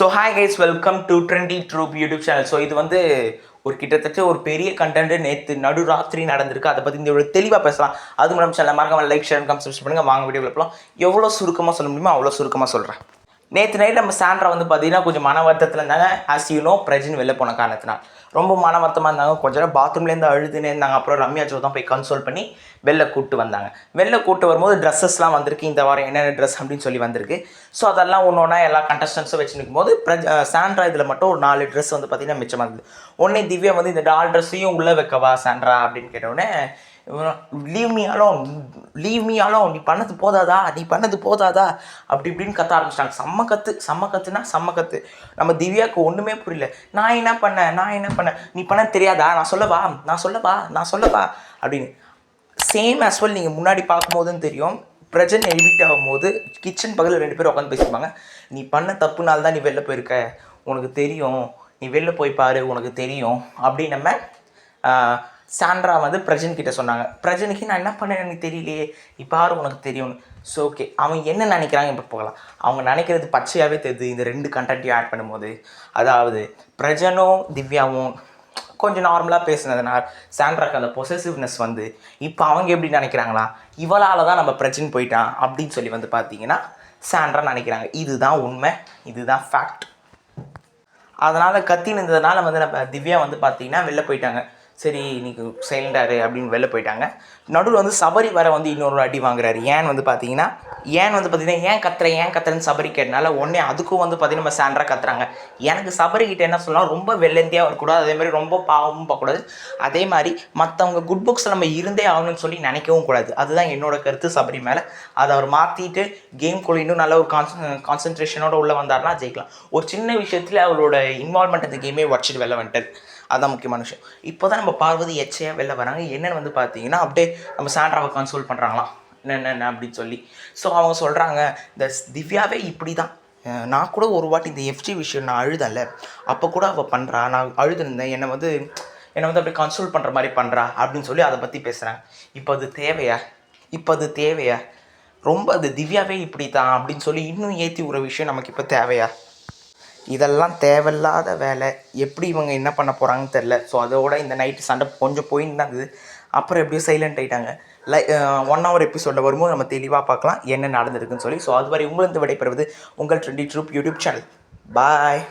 So hi guys, welcome to trendy troupe YouTube channel. So இது வந்து ஒரு கிட்டத்தட்ட ஒரு பெரிய கண்டென்ட் நேற்று நடுராத்திரி நடந்திருக்கு. அதை பற்றி இந்த தெளிவாக பேசலாம். அது நம்ம சேனல் மறக்காம லைக் ஷேர் சப்ஸ்கிரைப் பண்ணுங்கள். வாங்க வீடியோவில் போகலாம். எவ்வளோ சுருக்கமாக சொல்ல முடியுமோ அவ்வளோ சுருக்கமாக சொல்கிறேன். நேற்று நைட் நம்ம சாண்ட்ரா வந்து பார்த்தீங்கன்னா கொஞ்சம் மன வருத்தத்தில் இருந்தாங்க. ஆஸ் யூ நோ, பிரஜின் வெளில போன காரணத்தினால் ரொம்ப மன வருத்தமாக இருந்தாங்க. கொஞ்ச நேரம் பாத்ரூம்லேருந்து அழுதுனே இருந்தாங்க. அப்புறம் ரம்யா ஜோ தான் போய் கன்சோல் பண்ணி வெளில கூப்பிட்டு வந்தாங்க. வெளில கூப்பிட்டு வரும்போது ட்ரெஸ்ஸஸ்லாம் வந்திருக்கு. இந்த வாரம் என்னென்ன ட்ரெஸ் அப்படின்னு சொல்லி வந்திருக்கு. ஸோ அதெல்லாம் ஒன்று ஒன்றா எல்லா கண்டஸ்டன்ஸும் வச்சு நிற்கும் போது சாண்ட்ரா இதில் மட்டும் ஒரு 4 ட்ரெஸ் வந்து பார்த்திங்கன்னா மிச்சமாக இருந்தது. உடனே திவ்யா வந்து இந்த 4 ட்ரெஸ்ஸையும் உள்ளே வைக்கவா சாண்ட்ரா அப்படின்னு கேட்டவுடனே, லீவ் மீ அலோன், நீ பண்ணது போதாதா அப்படி இப்படின்னு கத்த ஆரம்பிச்சிட்டாங்க. செம்ம கத்து. நம்ம திவ்யாவுக்கு ஒன்றுமே புரியல. நான் என்ன பண்ணேன், நீ பண்ண தெரியாதா, நான் சொல்லவா அப்படின்னு. சேம் ஆஸ்வெல் நீங்கள் முன்னாடி பார்க்கும்போதுன்னு தெரியும். பிரஜன் எவிக்ட் ஆகும்போது கிச்சன் பக்கத்தில் 2 பேர் உட்காந்து பேசிப்பாங்க. நீ பண்ண தப்புனால தான் நீ வெளில போயிருக்க, உனக்கு தெரியும், நீ வெளில போய் பாரு, உனக்கு தெரியும் அப்படின்னு நம்ம சாண்ட்ரா வந்து பிரஜன் கிட்ட சொன்னாங்க. பிரஜனுக்கு நான் என்ன பண்ணேன் எனக்கு தெரியலையே, இப்போ யாரும் உனக்கு தெரியும்னு. ஸோ ஓகே, அவங்க என்ன நினைக்கிறாங்க இப்போ போகலாம். அவங்க நினைக்கிறது பச்சையாகவே தெரியுது இந்த 2 கண்டென்ட்டையும் ஆட் பண்ணும்போது. அதாவது பிரஜனும் திவ்யாவும் கொஞ்சம் நார்மலாக பேசுனதுனால சாண்ட்ராக்கு அந்த பொசசிவ்னஸ் வந்து இப்போ அவங்க எப்படி நினைக்கிறாங்களா, இவளால் தான் நம்ம பிரஜன் போயிட்டான் அப்படின்னு சொல்லி வந்து பார்த்தீங்கன்னா சாண்ட்ரா நினைக்கிறாங்க. இதுதான் உண்மை, இதுதான் ஃபேக்ட். அதனால் கத்தி நின்றதுனால வந்து நம்ம திவ்யா வந்து பார்த்தீங்கன்னா வெளில போயிட்டாங்க. சரி இன்னைக்கு சைலண்டாரு அப்படின்னு வெளில போயிட்டாங்க. நடுவில் வந்து சபரி வர வந்து இன்னொரு அடி வாங்குறாரு. ஏன் பார்த்தீங்கன்னா ஏன் கத்துறேன்னு சபரி கேட்டனால உடனே அதுக்கும் வந்து பார்த்தீங்கன்னா நம்ம சாண்ட்ரா கத்துறாங்க. எனக்கு சபரி கிட்ட என்ன சொல்லலாம், ரொம்ப வெள்ளந்தியாக வரக்கூடாது, அதேமாதிரி ரொம்ப பாவமும் பார்க்கக்கூடாது, அதே மாதிரி மற்றவங்க குட் புக்ஸில் நம்ம இருந்தே ஆகணும்னு சொல்லி நினைக்கவும் கூடாது. அதுதான் என்னோட கருத்து சபரி மேலே. அதை அவர் மாற்றிட்டு கேம்குள்ளே இன்னும் நல்ல ஒரு கான்சன்ட்ரேஷனோடு உள்ளே வந்தார்னா ஜெயிக்கலாம். ஒரு சின்ன விஷயத்தில் அவரோட இன்வால்மெண்ட் அந்த கேமே உடச்சிட்டு வெளில வந்துட்டார். அதுதான் முக்கியமான விஷயம். இப்போ தான் நம்ம பார்வதி எச்சையாக வெளில வராங்க. என்னென்னு வந்து பார்த்தீங்கன்னா அப்படியே நம்ம சாண்ட்ராவை கன்சோல் பண்ணுறாங்களாம் என்ன அப்படின்னு சொல்லி. ஸோ அவங்க சொல்கிறாங்க, இந்த திவ்யாவே இப்படி தான். நான் கூட ஒரு வாட்டி இந்த எஃப்ஜி விஷயம் நான் அழுதல, அப்போ கூட அவள் பண்ணுறா, நான் அழுதுருந்தேன், என்னை வந்து அப்படியே கன்சோல் பண்ணுற மாதிரி பண்ணுறா அப்படின்னு சொல்லி அதை பற்றி பேசுகிறாங்க. இப்போ அது தேவையா ரொம்ப அது திவ்யாவே இப்படி தான் அப்படின்னு சொல்லி இன்னும் ஏற்றி ஒரு விஷயம் நமக்கு இப்போ தேவையா? இதெல்லாம் தேவையில்லாத வேலை. எப்படி இவங்க என்ன பண்ண போகிறாங்கன்னு தெரில. ஸோ அதோட இந்த நைட்டு சண்டை கொஞ்சம் போயின்னு தான் இருந்தது. அப்புறம் எப்படியும் சைலண்ட் ஆகிட்டாங்க. 1 hour எபிசோடில் வரும்போது நம்ம தெளிவாக பார்க்கலாம் என்ன நடந்திருக்குன்னு சொல்லி. ஸோ அதுவரை உங்களிருந்து விடைபெறுவது உங்கள் ட்ரெண்டி ட்ரூப் யூடியூப் சேனல். பாய்.